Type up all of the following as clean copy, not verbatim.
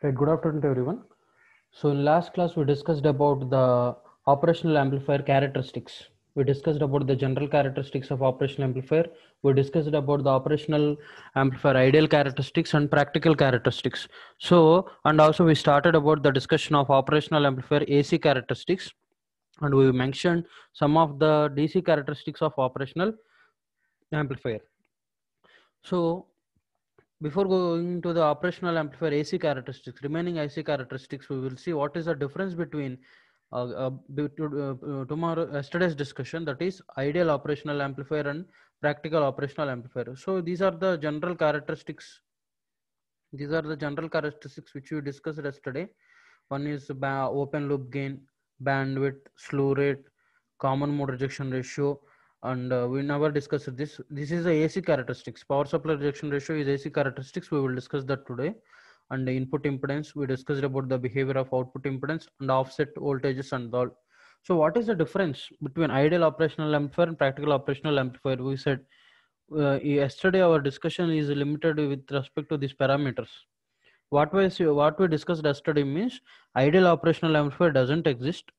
Right, good afternoon to everyone. So in last class we discussed about the operational amplifier characteristics. We discussed about the general characteristics of operational amplifier. We discussed about the operational amplifier ideal characteristics and practical characteristics. So, and also we started about the discussion of operational amplifier AC characteristics, and we mentioned some of the DC characteristics of operational amplifier. So before going to the operational amplifier AC characteristics, remaining AC characteristics, we will see what is the difference between yesterday's discussion, that is ideal operational amplifier and practical operational amplifier. So these are the general characteristics. These are the general characteristics which we discussed yesterday. One is open loop gain, bandwidth, slew rate, common mode rejection ratio, and we never discussed this. This is the AC characteristics. Power supply rejection ratio is AC characteristics. We will discuss that today. And the input impedance, we discussed about the behavior of output impedance and offset voltages and all. So what is the difference between ideal operational amplifier and practical operational amplifier? We said yesterday our discussion is limited with respect to these parameters. What we discussed yesterday means ideal operational amplifier doesn't exist,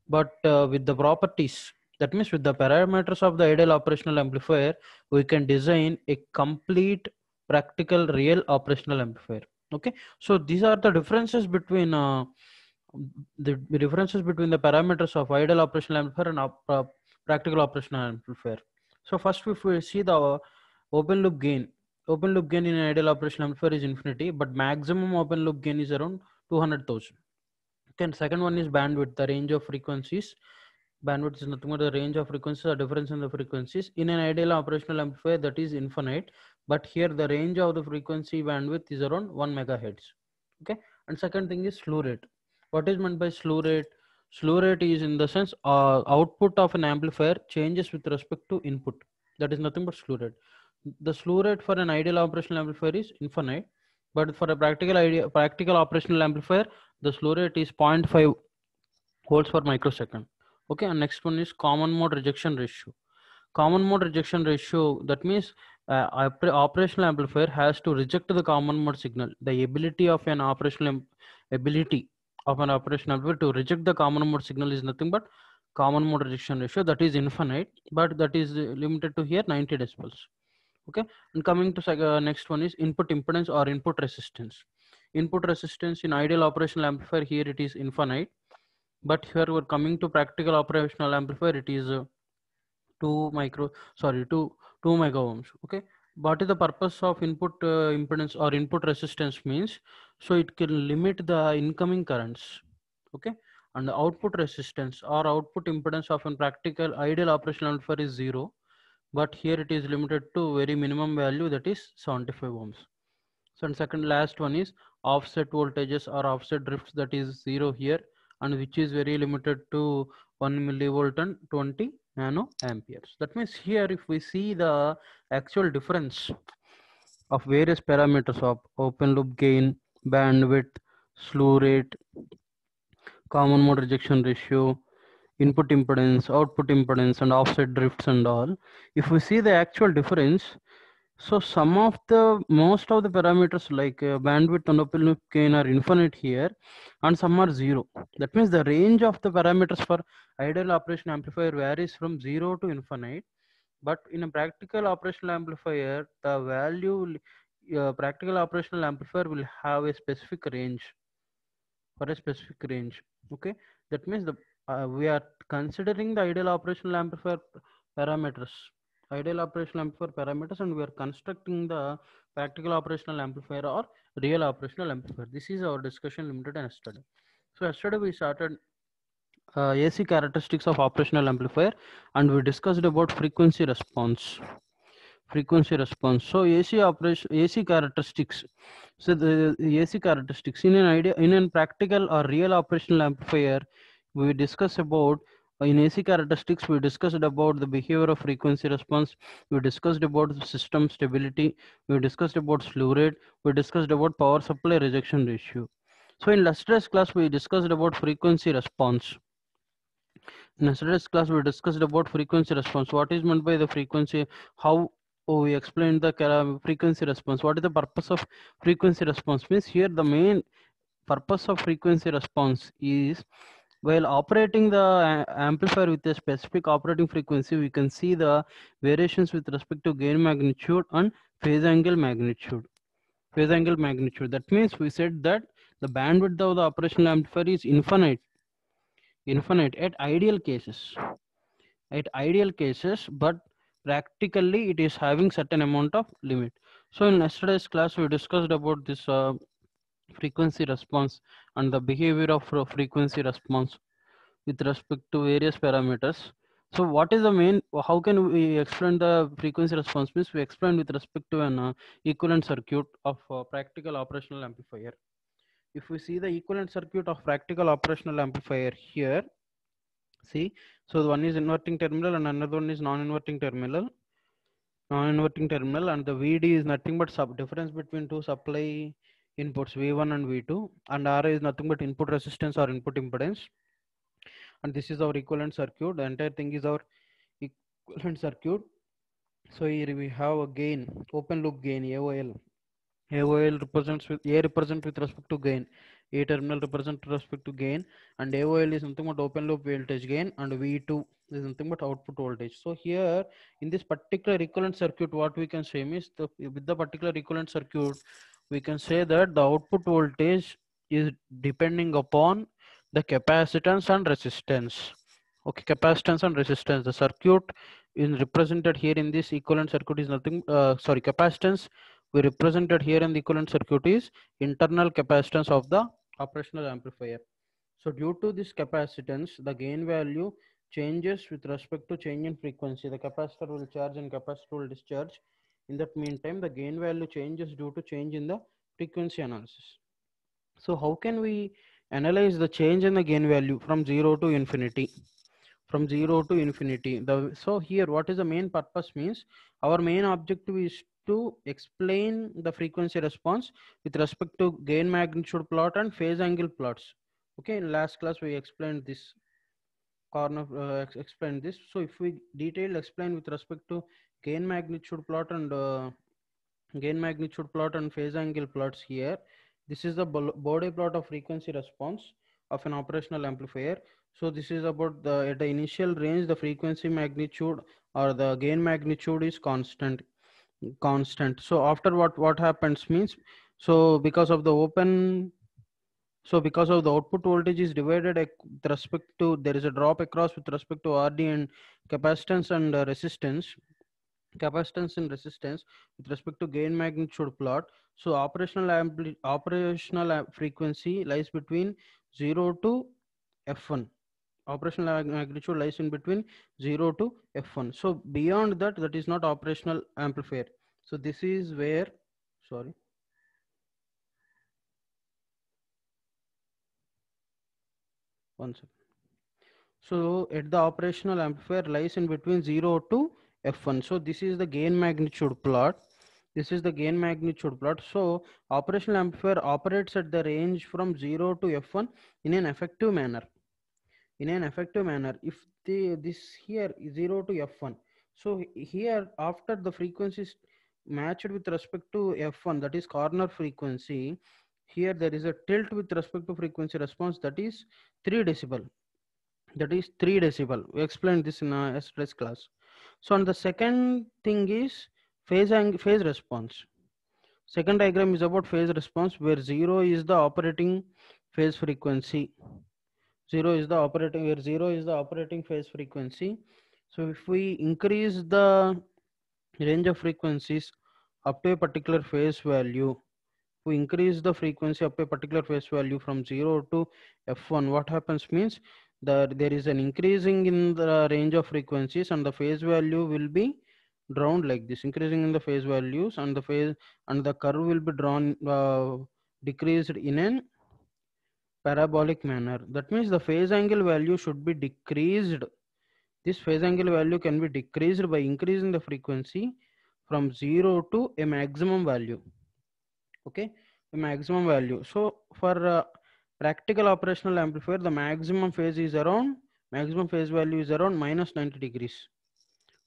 but with the properties, that means with the parameters of the ideal operational amplifier, we can design a complete practical real operational amplifier. Okay, so these are the differences between the parameters of ideal operational amplifier and practical operational amplifier. So first, if we see the open loop gain in an ideal operational amplifier is infinity, but maximum open loop gain is around 200,000. Okay, and second one is bandwidth, the range of frequencies. Bandwidth is nothing but the range of frequencies or difference in the frequencies. In an ideal operational amplifier, that is infinite, but here the range of the frequency bandwidth is around 1 megahertz. Okay, and second thing is slew rate. What is meant by slew rate? Slew rate is in the sense output of an amplifier changes with respect to input. That is nothing but slew rate. The slew rate for an ideal operational amplifier is infinite, but for a practical operational amplifier, the slew rate is 0.5 volts per microsecond. Okay, and next one is common mode rejection ratio. Common mode rejection ratio, that means operational amplifier has to reject the common mode signal. The ability of an operational amplifier to reject the common mode signal is nothing but common mode rejection ratio, that is infinite, but that is limited to here 90 decibels. Okay, and coming to next one is input impedance or input resistance. Input resistance in ideal operational amplifier, here it is infinite, but here we're coming to practical operational amplifier, it is 2 mega ohms. Okay, what is the purpose of input impedance or input resistance means? So it can limit the incoming currents. Okay, and the output resistance or output impedance of a practical ideal operational amplifier is 0, but here it is limited to very minimum value, that is 75 ohms. So and second last one is offset voltages or offset drifts, that is 0 here, and which is very limited to 1 millivolt and 20 nano amperes. That means here if we see the actual difference of various parameters of open loop gain, bandwidth, slew rate, common mode rejection ratio, input impedance, output impedance, and offset drifts and all, if we see the actual difference, so most of the parameters like bandwidth and open loop gain are infinite here, and some are 0. That means the range of the parameters for ideal operation amplifier varies from 0 to infinite. But in a practical operational amplifier, the value practical operational amplifier will have a specific range, for a specific range. Okay, that means we are considering the ideal operational amplifier parameters, and we are constructing the practical operational amplifier or real operational amplifier. This is our discussion limited yesterday. So yesterday we started AC characteristics of operational amplifier, and we discussed about frequency response. So AC characteristics. So the AC characteristics in a practical or real operational amplifier, we discuss about in AC characteristics, we discussed about the behavior of frequency response, we discussed about the system stability, we discussed about slew rate, we discussed about power supply rejection ratio. So in yesterday's class, we discussed about frequency response. In yesterday's class, we discussed about frequency response. What is meant by the frequency? How we explained the frequency response. What is the purpose of frequency response? Means here the main purpose of frequency response is, while operating the amplifier with a specific operating frequency, we can see the variations with respect to gain magnitude and phase angle magnitude. Phase angle magnitude. That means we said that the bandwidth of the operational amplifier is infinite at ideal cases. At ideal cases, but practically it is having certain amount of limit. So in yesterday's class, we discussed about this frequency response and the behavior of frequency response with respect to various parameters. So what is the main, how can we explain the frequency response? Means we explain with respect to an equivalent circuit of practical operational amplifier. If we see the equivalent circuit of practical operational amplifier here, see, so one is inverting terminal and another one is non-inverting terminal. Non-inverting terminal, and the VD is nothing but sub difference between two supply inputs V1 and V2, and R is nothing but input resistance or input impedance. And this is our equivalent circuit. The entire thing is our equivalent circuit. So here we have a gain, open loop gain, AOL. AOL represents with A represent with respect to gain, A terminal represent with respect to gain, and AOL is nothing but open loop voltage gain, and V2 is nothing but output voltage. So here in this particular equivalent circuit, what we can say is with the particular equivalent circuit, we can say that the output voltage is depending upon the capacitance and resistance. Okay, capacitance and resistance. The circuit is represented here in this equivalent circuit is nothing. Capacitance we represented here in the equivalent circuit is internal capacitance of the operational amplifier. So due to this capacitance, the gain value changes with respect to change in frequency. The capacitor will charge and capacitor will discharge. In that meantime, the gain value changes due to change in the frequency analysis. So how can we analyze the change in the gain value from 0 to infinity? From 0 to infinity. So here what is the main purpose means, our main objective is to explain the frequency response with respect to gain magnitude plot and phase angle plots. Okay, in last class we explained this explained this. So if we detail explain with respect to gain magnitude plot and phase angle plots here, this is the Bode plot of frequency response of an operational amplifier. So this is about at the initial range, the frequency magnitude or the gain magnitude is constant. So after what happens means, so because of the output voltage is divided with respect to, there is a drop across with respect to RD and capacitance and resistance with respect to gain magnitude plot. So operational frequency lies between 0 to F1. Operational magnitude lies in between 0 to F1. So beyond that, that is not operational amplifier. So this is where, sorry. One second. So at the operational amplifier lies in between 0 to F1. So this is the gain magnitude plot. This is the gain magnitude plot. So operational amplifier operates at the range from 0 to F1 in an effective manner. If this here is 0 to F1. So here after the frequencies matched with respect to F1, that is corner frequency, here there is a tilt with respect to frequency response, that is 3 decibel. We explained this in yesterday's class. So and the second thing is phase response. Second diagram is about phase response, where 0 is the operating phase frequency. 0 is the operating phase frequency. So if we increase the range of frequencies up to a particular phase value, we increase the frequency up to a particular phase value from 0 to F1, what happens means that there is an increasing in the range of frequencies and the phase value will be drawn like this, increasing in the phase values, and the curve will be drawn decreased in an parabolic manner. That means the phase angle value should be decreased. This phase angle value can be decreased by increasing the frequency from 0 to a maximum value. Okay, a maximum value. So for practical operational amplifier, the maximum phase value is around minus 90 degrees.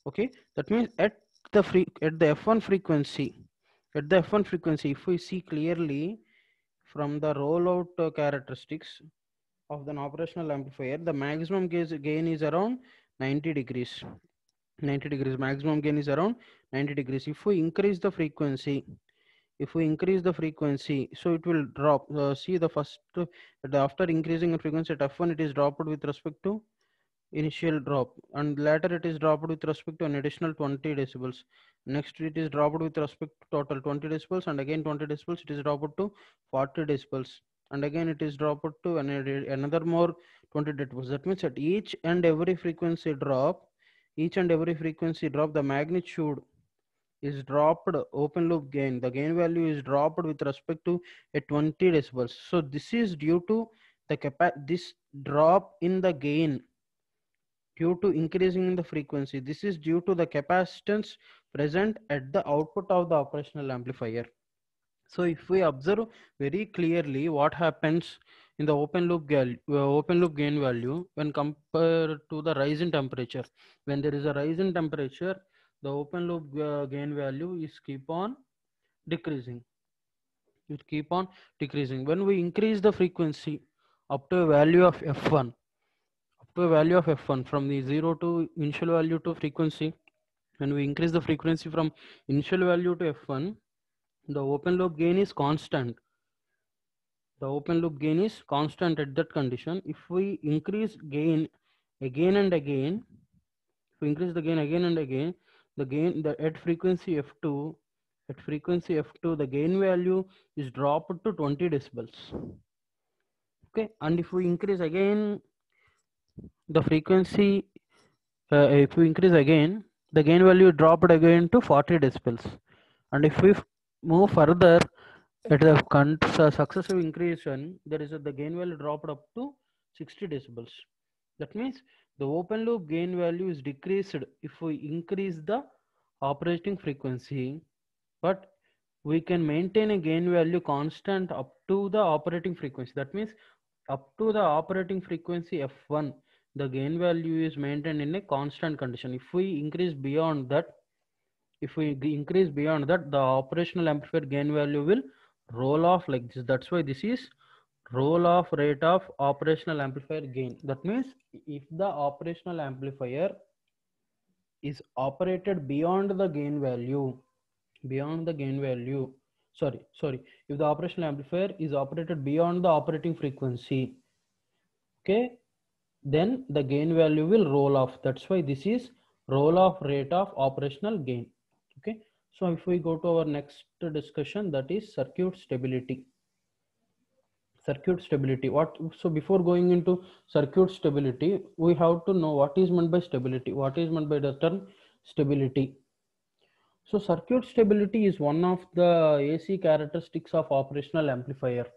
Okay, that means at the F1 frequency, if we see clearly, from the rollout characteristics of an operational amplifier, the maximum gain is around 90 degrees. 90 degrees maximum gain is around 90 degrees. If we increase the frequency, so it will drop. See the first, after increasing the frequency at f1, it is dropped with respect to initial drop, and later it is dropped with respect to an additional 20 decibels. Next it is dropped with respect to total 20 decibels, and again 20 decibels it is dropped to 40 decibels, and again it is dropped to another more 20 decibels. That means at each and every frequency drop, the magnitude is dropped. Open loop gain, the gain value is dropped with respect to a 20 decibels. So this is due to this drop in the gain due to increasing in the frequency. This is due to the capacitance present at the output of the operational amplifier. So if we observe very clearly what happens in the open loop gain value when compared to the rise in temperature. When there is a rise in temperature, the open loop gain value is keep on decreasing. It keep on decreasing. When we increase the frequency up to a value of f1, from the 0 to initial value to frequency, when we increase the frequency from initial value to f1, the open loop gain is constant. At that condition. If we increase gain again and again, at frequency f2, the gain value is dropped to 20 decibels. Okay, and if we increase again the frequency, if we increase again, the gain value dropped again to 40 decibels. And if we move further at the successive increase, the gain value dropped up to 60 decibels. That means the open loop gain value is decreased if we increase the operating frequency, but we can maintain a gain value constant up to the operating frequency. That means up to the operating frequency f1, the gain value is maintained in a constant condition. If we increase beyond that, the operational amplifier gain value will roll off like this. That's why this is roll off rate of operational amplifier gain. That means if the operational amplifier is operated beyond the gain value, if the operational amplifier is operated beyond the operating frequency, okay, then the gain value will roll off. That's why this is roll off rate of operational gain. Okay, so if we go to our next discussion, that is circuit stability. So before going into circuit stability, we have to know what is meant by stability. What is meant by the term stability? So circuit stability is one of the AC characteristics of operational amplifier.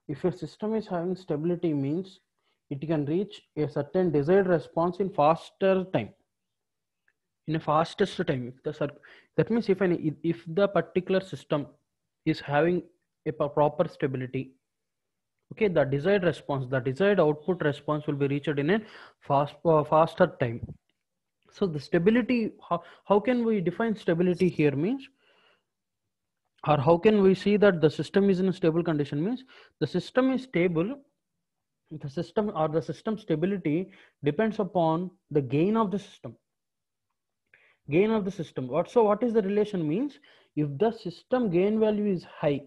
If a system is having stability, means it can reach a certain desired response in faster time, in a fastest time. That means if the particular system is having a proper stability, okay, the desired output response will be reached in a faster time. So the stability, how can we define stability here? Means, or how can we see that the system is in a stable condition? Means the system is stable. The system stability depends upon the gain of the system. What is the relation? Means if the system gain value is high,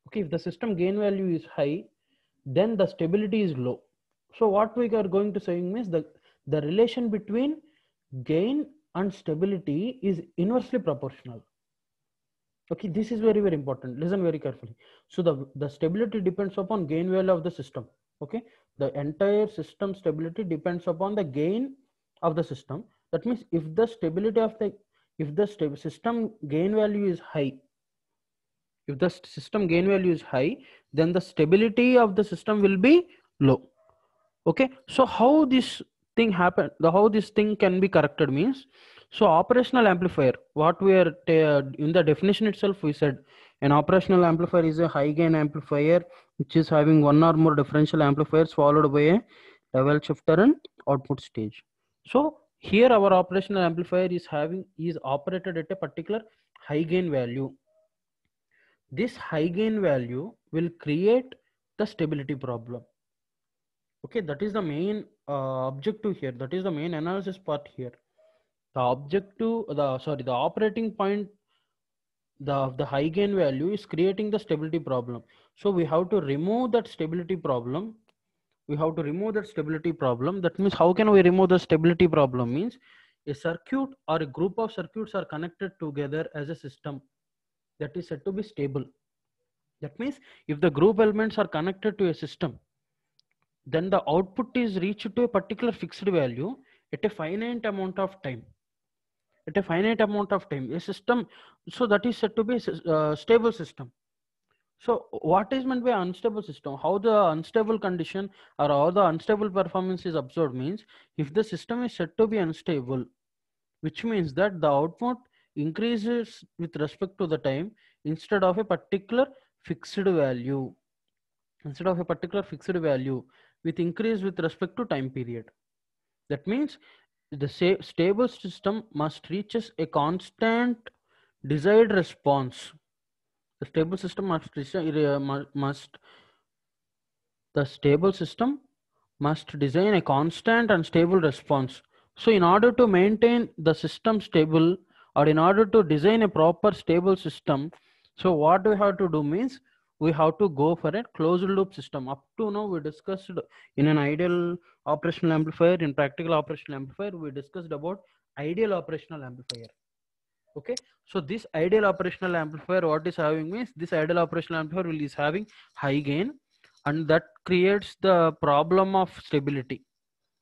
okay, then the stability is low. So what we are going to say means the relation between gain and stability is inversely proportional. Okay, this is very, very important. Listen very carefully. So the stability depends upon gain value of the system. Okay, the entire system stability depends upon the gain of the system. That means if the stability of the system gain value is high, then the stability of the system will be low. Okay, so how this thing can be corrected means, so operational amplifier, what we are in the definition itself, we said an operational amplifier is a high gain amplifier which is having one or more differential amplifiers followed by a level shifter and output stage. So here our operational amplifier is operated at a particular high gain value. this high gain value will create the stability problem. Okay, that is the main objective here. That is the main analysis part here. The objective, the operating point, the high gain value is creating the stability problem. So we have to remove that stability problem. We have to remove that stability problem. That means, how can we remove the stability problem? Means a circuit or a group of circuits are connected together as a system that is said to be stable. That means if the group elements are connected to a system, then the output is reached to a particular fixed value at a finite amount of time. At a finite amount of time, a system, so that is said to be a stable system. So what is meant by unstable system? How the unstable condition or how the unstable performance is observed means, if the system is said to be unstable, which means that the output increases with respect to the time instead of a particular fixed value. Instead of a particular fixed value with increase with respect to time period. That means the stable system must reaches a constant desired response. The stable system the stable system must design a constant and stable response. So in order to maintain the system stable, or in order to design a proper stable system, so what we have to do means, we have to go for a closed loop system. Up to now we discussed in an ideal operational amplifier, in practical operational amplifier, we discussed about ideal operational amplifier. Okay, so this ideal operational amplifier, what is having means, this ideal operational amplifier is having high gain, and that creates the problem of stability.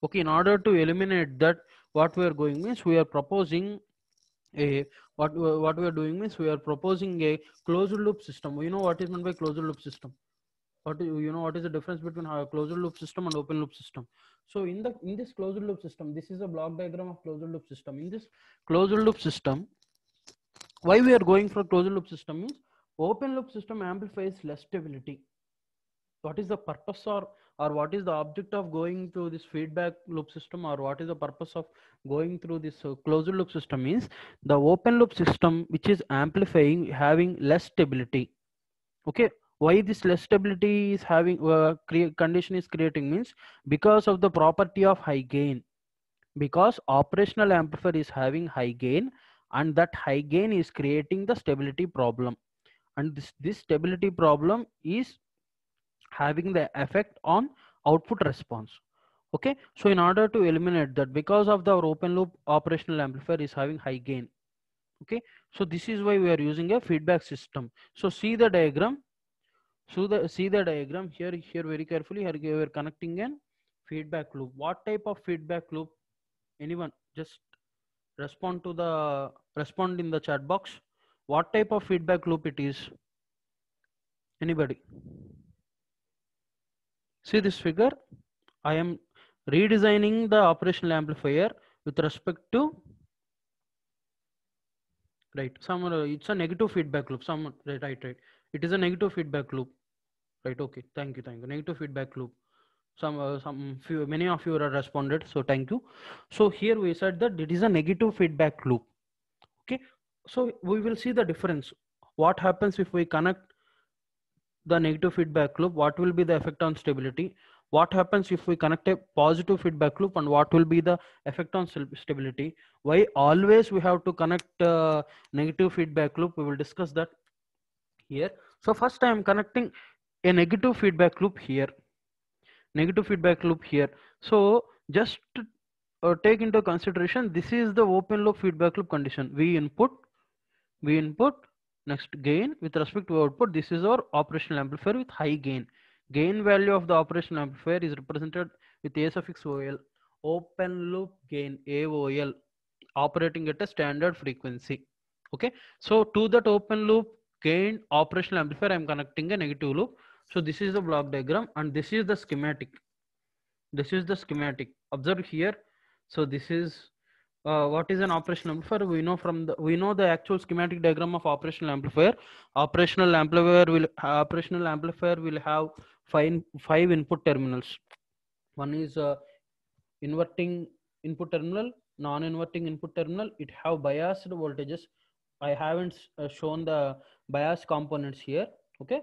Okay, in order to eliminate that, what we are going means, we are proposing a what we are doing means, we are proposing a closed loop system. You know what is meant by closed loop system? You know what is the difference between a closed loop system and open loop system? So in this closed loop system, this is a block diagram of closed loop system. In this closed loop system, why we are going for closed loop system means, open loop system amplifies less stability. What is the purpose, or what is the object of going through this feedback loop system, or what is the purpose of going through this closed loop system means, the open loop system which is amplifying having less stability. Okay, why this less stability is having condition is creating means, because of the property of high gain. Because operational amplifier is having high gain, and that high gain is creating the stability problem, and this stability problem is having the effect on output response. Okay, so in order to eliminate that, because of the open loop operational amplifier is having high gain. Okay, so this is why we are using a feedback system. So see the diagram. So see the diagram here very carefully. Here we are connecting an feedback loop. What type of feedback loop? Anyone just respond in the chat box. What type of feedback loop it is? Anybody? See this figure. I am redesigning the operational amplifier with respect to, right, it's a negative feedback loop. Right. It is a negative feedback loop. Right. Okay. Thank you. Negative feedback loop. Many of you are responded. So thank you. So here we said that it is a negative feedback loop. Okay. So we will see the difference. What happens if we connect the negative feedback loop? What will be the effect on stability? What happens if we connect a positive feedback loop, and what will be the effect on stability? Why always we have to connect negative feedback loop? We will discuss that here. So first I am connecting a negative feedback loop here. So just take into consideration, this is the open loop feedback loop condition. We input next gain with respect to output. This is our operational amplifier with high gain. Gain value of the operational amplifier is represented with a suffix ol. Open loop gain, AOL, operating at a standard frequency. Okay, so to that open loop gain operational amplifier, I am connecting a negative loop. So this is the block diagram, and this is the schematic. Observe here. So this is what is an operational amplifier? We know the actual schematic diagram of operational amplifier. Operational amplifier will have five input terminals. One is inverting input terminal, non-inverting input terminal. It have biased voltages. I haven't shown the bias components here. Okay,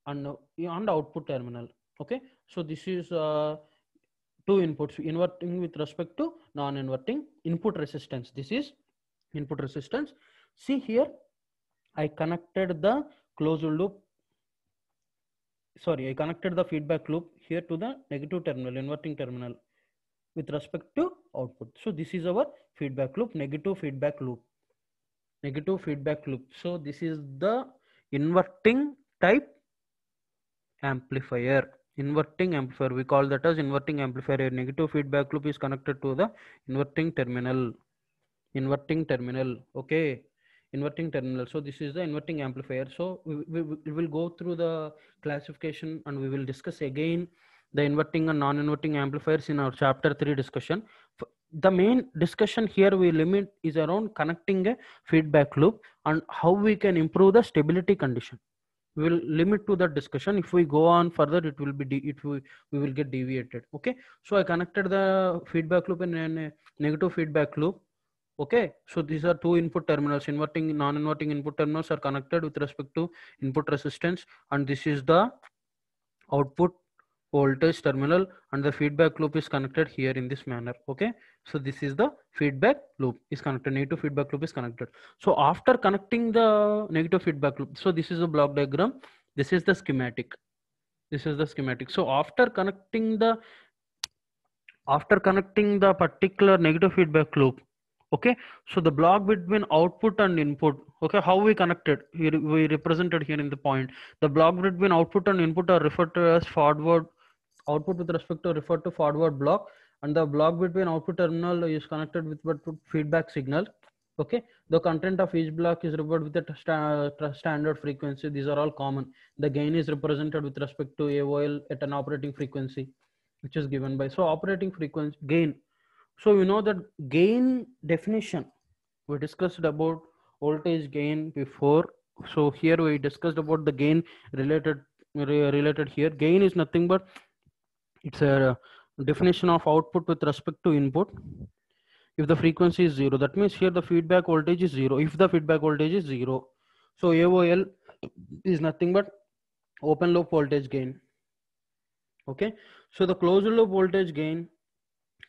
and on the output terminal. Okay, so this is two inputs, inverting with respect to non-inverting. Input resistance, this is input resistance. See here, I connected the closed loop, sorry, I connected the feedback loop here to the negative terminal, inverting terminal, with respect to output. So this is our feedback loop, negative feedback loop, negative feedback loop. So this is the inverting type amplifier. Inverting amplifier, we call that as inverting amplifier. A negative feedback loop is connected to the inverting terminal. Inverting terminal. Okay, inverting terminal. So this is the inverting amplifier. So we will go through the classification and we will discuss again the inverting and non-inverting amplifiers in our chapter 3 discussion. The main discussion here we limit is around connecting a feedback loop and how we can improve the stability condition. We will limit to that discussion. If we go on further, it will be we will get deviated. Okay, so I connected the feedback loop in a negative feedback loop. Okay, so these are two input terminals, inverting non-inverting input terminals are connected with respect to input resistance, and this is the output voltage terminal, and the feedback loop is connected here in this manner. Okay, so this is the feedback loop is connected, negative feedback loop is connected. So after connecting the negative feedback loop, so this is a block diagram, this is the schematic, this is the schematic. So after connecting the particular negative feedback loop, okay, so the block between output and input, okay, how we connected here, we represented here in the point. The block between output and input are referred to as forward output with respect to referred to forward block, and the block between output terminal is connected with feedback signal. Okay, the content of each block is referred with a standard frequency. These are all common. The gain is represented with respect to AOL at an operating frequency, which is given by, so operating frequency gain. So you know that gain definition, we discussed about voltage gain before. So here we discussed about the gain related here. Gain is nothing but it's a definition of output with respect to input. If the frequency is zero, that means here the feedback voltage is zero. If the feedback voltage is zero, so AOL is nothing but open loop voltage gain. Okay, so the closed loop voltage gain,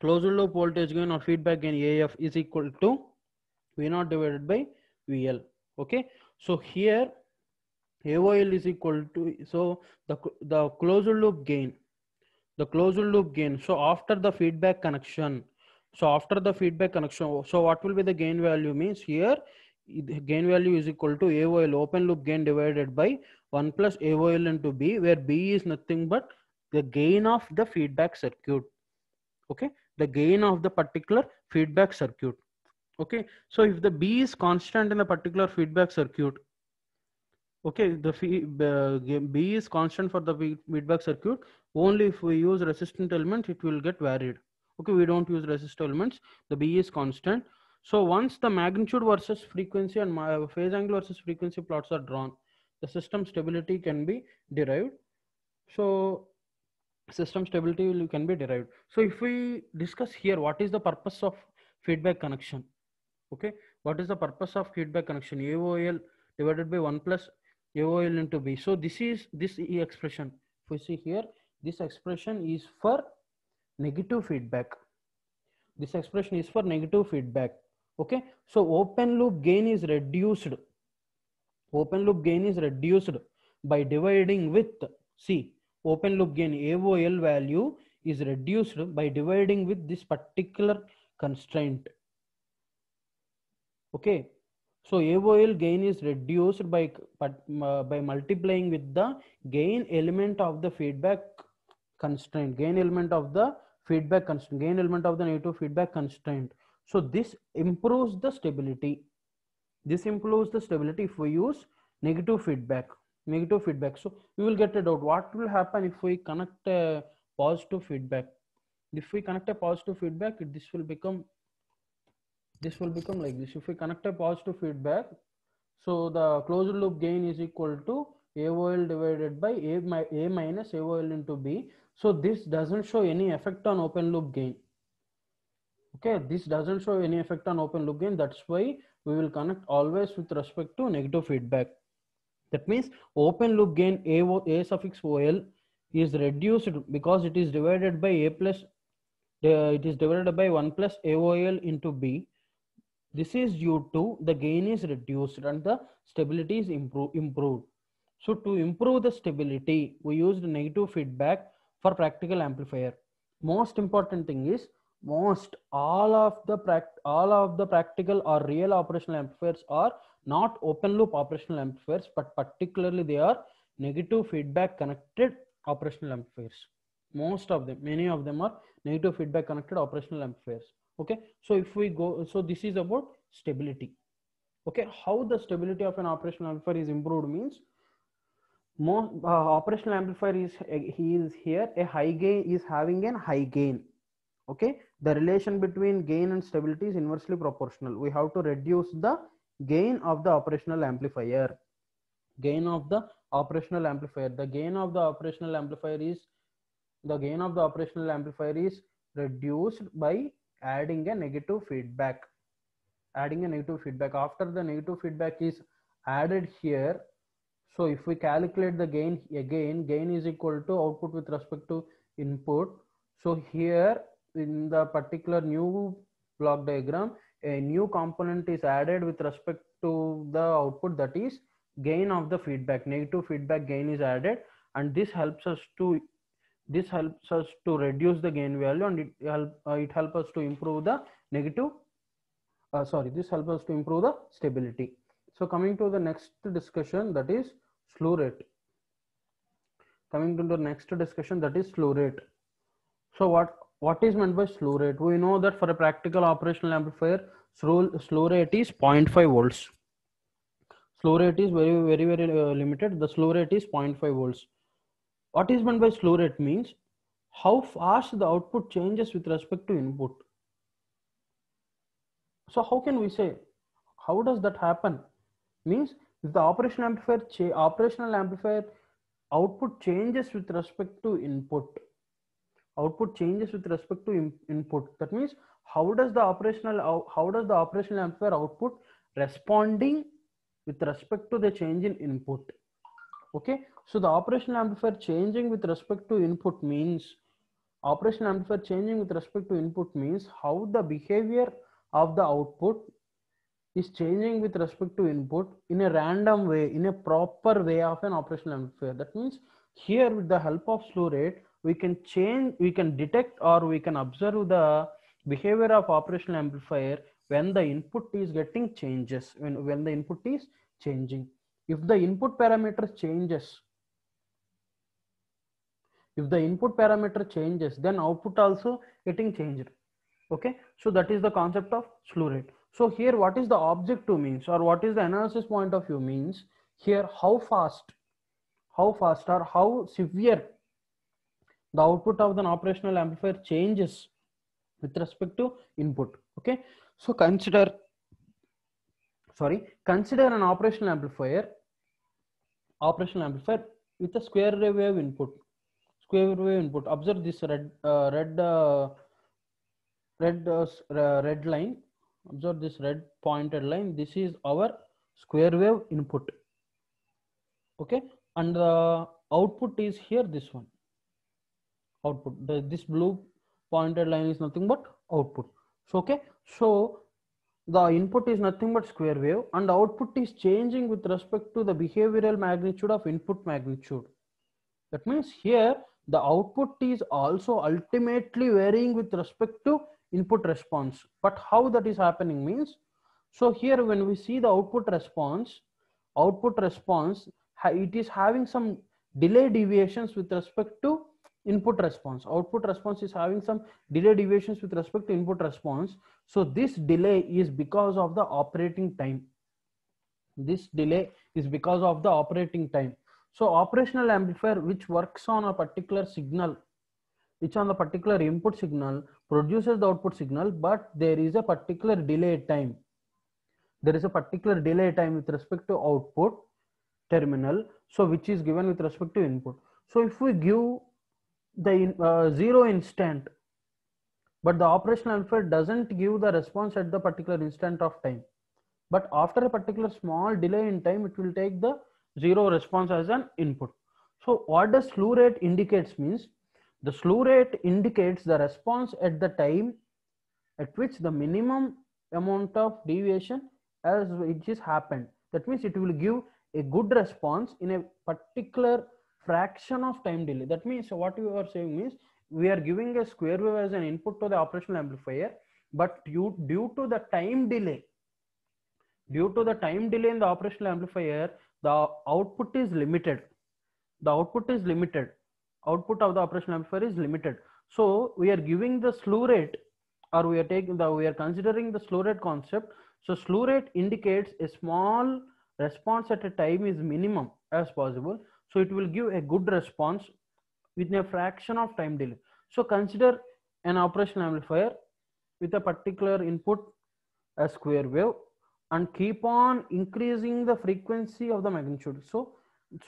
or feedback gain AF is equal to V0 divided by VL. Okay, so here AOL is equal to, so the closed loop gain, so after the feedback connection, so what will be the gain value? Means here the gain value is equal to AOL, open loop gain, divided by 1 plus AOL into B, where B is nothing but the gain of the feedback circuit. Okay, the gain of the particular feedback circuit. Okay, so if the B is constant in a particular feedback circuit, okay, the B is constant for the feedback circuit. Only if we use resistant element, it will get varied. Okay, we don't use resistor elements. The B is constant. So once the magnitude versus frequency and phase angle versus frequency plots are drawn, the system stability can be derived. So system stability can be derived. So if we discuss here, what is the purpose of feedback connection? Okay, what is the purpose of feedback connection? AOL divided by 1 plus AOL into B. So this is this E expression. If we see here, this expression is for negative feedback. This expression is for negative feedback. Okay, so open loop gain is reduced. Open loop gain is reduced by dividing with, see, open loop gain AOL value is reduced by dividing with this particular constraint. Okay, so AOL gain is reduced by multiplying with the gain element of the feedback constraint, gain element of the feedback constraint, gain element of the negative feedback constraint. So this improves the stability. This improves the stability if we use negative feedback. So we will get a doubt. What will happen if we connect a positive feedback? If we connect a positive feedback, this will become like this. If we connect a positive feedback, so the closed loop gain is equal to AOL divided by A minus AOL into B. So this doesn't show any effect on open loop gain. Okay, this doesn't show any effect on open loop gain. That's why we will connect always with respect to negative feedback. That means open loop gain a suffix ol is reduced because it is divided by a plus it is divided by 1 plus aol into b. This is due to the gain is reduced and the stability is improved. So to improve the stability, we used negative feedback for practical amplifier. Most important thing is all of the practical or real operational amplifiers are not open loop operational amplifiers, but particularly they are negative feedback connected operational amplifiers. Most of them, many of them are negative feedback connected operational amplifiers. Okay, so if we go, so this is about stability. Okay, how the stability of an operational amplifier is improved means more operational amplifier is he is here a high gain is having an high gain. Okay, the relation between gain and stability is inversely proportional. We have to reduce the gain of the operational amplifier. Gain of the operational amplifier. The gain of the operational amplifier is reduced by adding a negative feedback. After the negative feedback is added here, so if we calculate the gain again, gain is equal to output with respect to input. So here in the particular new block diagram, a new component is added with respect to the output, that is gain of the feedback. Negative feedback gain is added, and this helps us to reduce the gain value, and it helps us to improve the negative this helps us to improve the stability. So coming to the next discussion, that is slew rate. Slew rate. So what is meant by slew rate? We know that for a practical operational amplifier, slew rate is 0.5 volts. Slew rate is very limited. The slew rate is 0.5 volts. What is meant by slew rate means how fast the output changes with respect to input. So how can we say, how does that happen? Means if the operational amplifier output changes with respect to input. That means how does the operational amplifier output responding with respect to the change in input? Okay, so the operational amplifier changing with respect to input means how the behavior of the output is changing with respect to input in a random way, in a proper way of an operational amplifier. That means here with the help of slew rate, we can detect or we can observe the behavior of operational amplifier when the input is getting changes, when the input is changing. If the input parameter changes, then output also getting changed. Okay, so that is the concept of slew rate. So here what is the objective means, or what is the analysis point of view means, here how fast or how severe the output of the operational amplifier changes with respect to input. Okay, so consider an operational amplifier with a square wave input. Observe this red line. Observe this red pointed line. This is our square wave input. Okay, and the output is here, this one. This blue pointed line is nothing but output. So okay, so the input is nothing but square wave, and the output is changing with respect to the behavioral magnitude of input magnitude. That means here the output is also ultimately varying with respect to input response. But how that is happening means, so here when we see the output response, it is having some delay deviations with respect to input response. Output response is having some delay deviations with respect to input response. So this delay is because of the operating time. So operational amplifier which works on a particular signal, on the particular input signal, produces the output signal, but there is a particular delay time. With respect to output terminal, so which is given with respect to input. So if we give the 0 instant, but the operational amplifier doesn't give the response at the particular instant of time. But after a particular small delay in time, it will take the zero response as an input. So what does slew rate indicates means, the slew rate indicates the response at the time at which the minimum amount of deviation as which is happened. That means it will give a good response in a particular fraction of time delay. That means what you are saying means, we are giving a square wave as an input to the operational amplifier, but due to the time delay, in the operational amplifier, the output is limited. The output is limited. Output of the operational amplifier is limited. So we are giving the slew rate, or we are considering the slew rate concept. So slew rate indicates a small response at a time is minimum as possible. So it will give a good response within a fraction of time delay. So consider an operational amplifier with a particular input, a square wave, and keep on increasing the frequency of the magnitude. So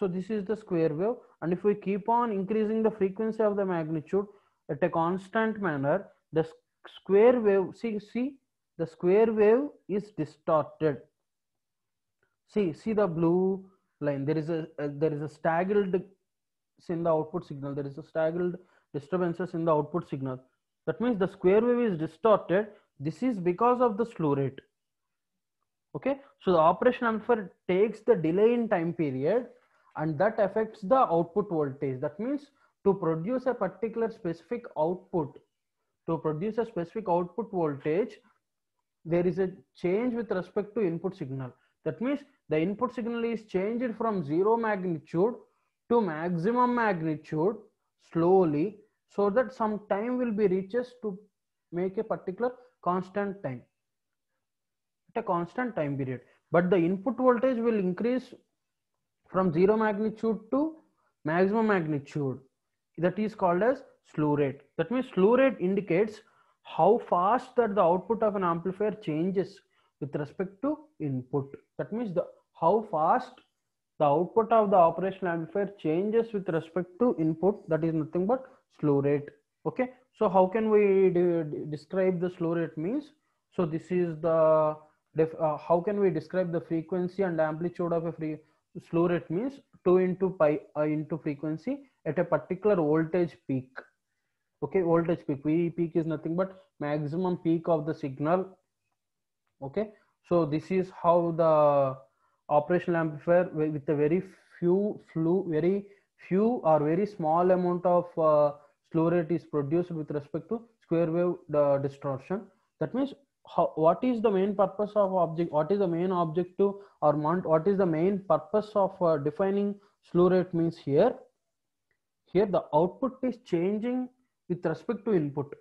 this is the square wave, and if we keep on increasing the frequency of the magnitude at a constant manner, the square wave, see the square wave is distorted. See the blue line. There is a staggered in the output signal. There is a staggered disturbances in the output signal. That means the square wave is distorted. This is because of the slew rate. Okay, so the operational amplifier takes the delay in time period, and that affects the output voltage. That means to produce a particular specific output, voltage, there is a change with respect to input signal. That means the input signal is changed from zero magnitude to maximum magnitude slowly, so that some time will be reaches to make a particular constant time, at a constant time period. But the input voltage will increase from zero magnitude to maximum magnitude. That is called as slew rate. That means slew rate indicates how fast that the output of an amplifier changes with respect to input. That means how fast the output of the operational amplifier changes with respect to input. That is nothing but slew rate. Okay, so how can we describe the slew rate means? So this is the how can we describe the frequency and amplitude of a slew rate means 2 into pi into frequency at a particular voltage peak. Okay, voltage peak. Peak is nothing but maximum peak of the signal. Okay, so this is how the operational amplifier with a very few or very small amount of slew rate is produced with respect to square wave distortion. That means what is the main purpose of object? What is the main objective, or what is the main purpose of defining slew rate means here? Here the output is changing with respect to input.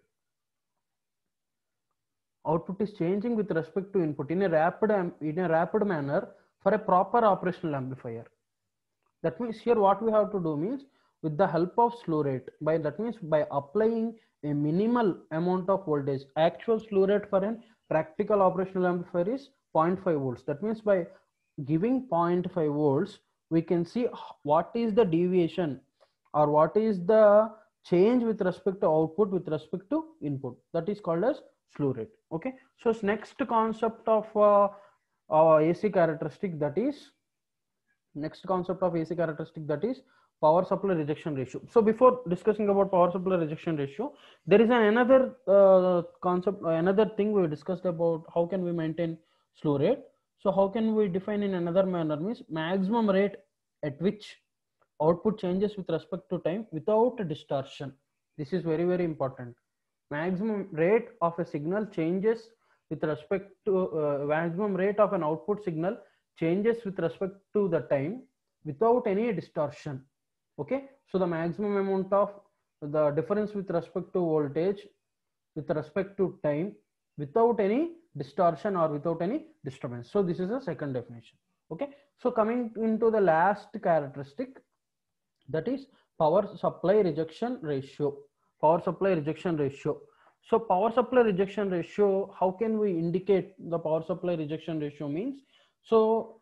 Output is changing with respect to input in a rapid manner for a proper operational amplifier. That means here what we have to do means, with the help of slew rate, by applying a minimal amount of voltage. Actual slew rate for an practical operational amplifier is 0.5 volts. That means by giving 0.5 volts, we can see what is the deviation, or what is the change with respect to output with respect to input. That is called as slew rate. Okay, so next concept of AC characteristic, that is power supply rejection ratio. So before discussing about power supply rejection ratio, there is another concept, another thing we discussed about how can we maintain slew rate. So how can we define in another manner means, maximum rate at which output changes with respect to time without distortion. This is very, very important. Maximum rate of a signal changes with respect to maximum rate of an output signal changes with respect to the time without any distortion. Okay, so the maximum amount of the difference with respect to voltage with respect to time without any distortion or without any disturbance. So this is the second definition. Okay, so coming into the last characteristic, that is power supply rejection ratio. Power supply rejection ratio. So power supply rejection ratio, how can we indicate the power supply rejection ratio means? So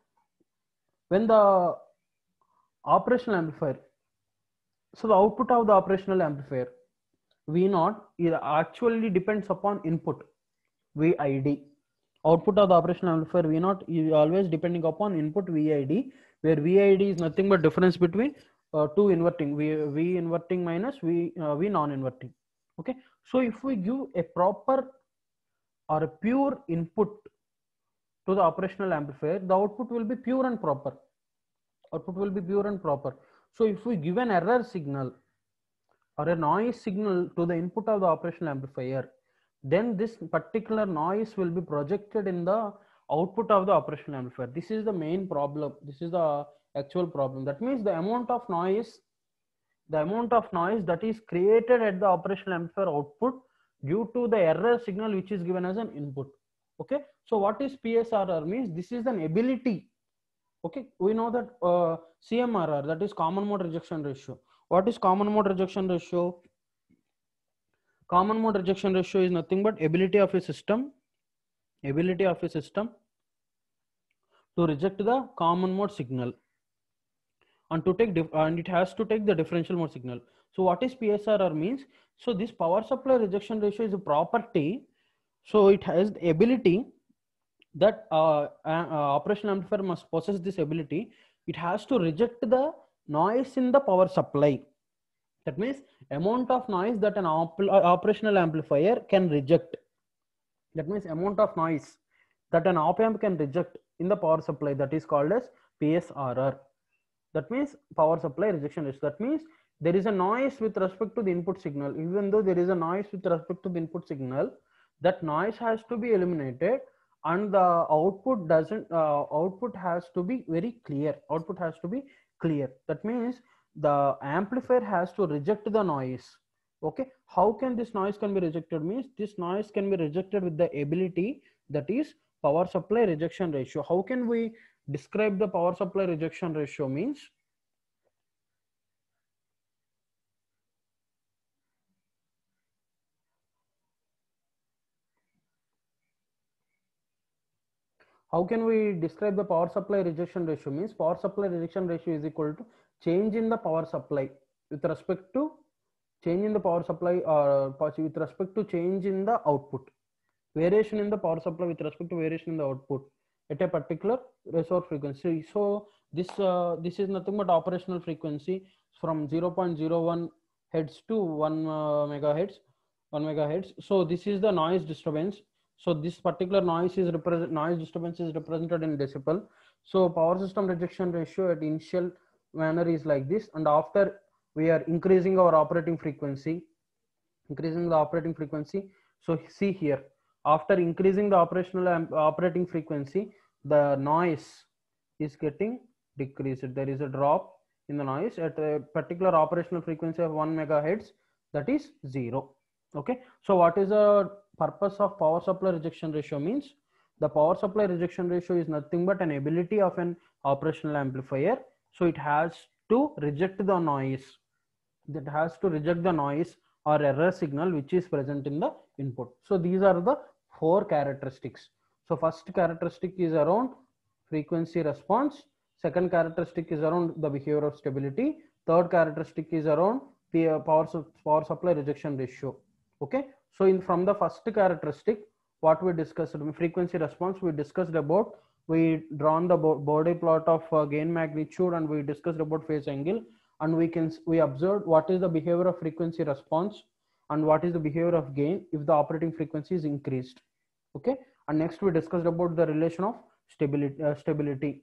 when the operational amplifier, so the output of the operational amplifier, V naught it actually depends upon input VID. Output of the operational amplifier V naught is always depending upon input VID, where VID is nothing but difference between two inverting, V inverting minus V non-inverting. Okay, so if we give a proper or a pure input to the operational amplifier, the output will be pure and proper. Output will be pure and proper. So if we give an error signal or a noise signal to the input of the operational amplifier, then this particular noise will be projected in the output of the operational amplifier. This is the main problem. This is the actual problem. That means the amount of noise that is created at the operational amplifier output due to the error signal which is given as an input. Okay, so what is PSRR means? This is an ability. Okay, we know that CMRR, that is common mode rejection ratio. What is common mode rejection ratio? Common mode rejection ratio is nothing but ability of a system to reject the common mode signal and to take and it has to take the differential mode signal. So what is PSRR means? So this power supply rejection ratio is a property. So it has the ability that operational amplifier must possess this ability. It has to reject the noise in the power supply. That means amount of noise that an operational amplifier can reject. That means amount of noise that an op amp can reject in the power supply, that is called as PSRR. That means power supply rejection ratio. That means there is a noise with respect to the input signal. Even though there is a noise with respect to the input signal, that noise has to be eliminated and the output output has to be very clear. Output has to be clear. That means the amplifier has to reject the noise. Okay, how can this noise can be rejected? Means this noise can be rejected with the ability, that is power supply rejection ratio. How can we describe the power supply rejection ratio? Means how can we describe the power supply rejection ratio? Means power supply rejection ratio is equal to change in the power supply with respect to change in the power supply or with respect to change in the output. Variation in the power supply with respect to variation in the output at a particular resource frequency. So this is nothing but operational frequency from 0.01 hertz to 1 megahertz. So this is the noise disturbance. So this particular noise disturbance is represented in decibel. So power system rejection ratio at initial manner is like this, and after we are increasing our operating frequency, so see here, after increasing the operating frequency, the noise is getting decreased. There is a drop in the noise at a particular operational frequency of 1 megahertz, that is 0. Okay, so what is the purpose of power supply rejection ratio? Means the power supply rejection ratio is nothing but an ability of an operational amplifier. So it has to reject the noise, or error signal which is present in the input. So these are the 4 characteristics. So first characteristic is around frequency response, second characteristic is around the behavior of stability, third characteristic is around the power supply rejection ratio. Okay, so from the first characteristic, what we discussed, frequency response, we discussed about, we drawn the Bode plot of gain magnitude, and we discussed about phase angle, and we observed what is the behavior of frequency response and what is the behavior of gain if the operating frequency is increased. Okay, and next we discussed about the relation of stability.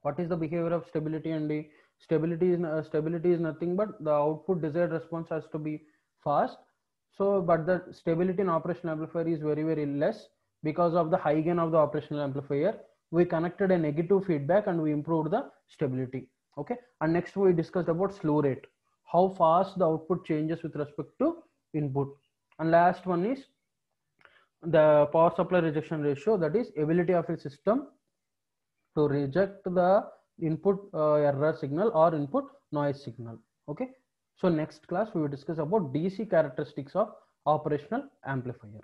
What is the behavior of stability? And the stability is nothing but the output desired response has to be fast. So but the stability in operational amplifier is very less because of the high gain of the operational amplifier. We connected a negative feedback and we improved the stability. Okay, and next we discussed about slew rate, how fast the output changes with respect to input. And last one is the power supply rejection ratio, that is ability of a system to reject the input error signal or input noise signal. Okay, so next class we will discuss about DC characteristics of operational amplifier.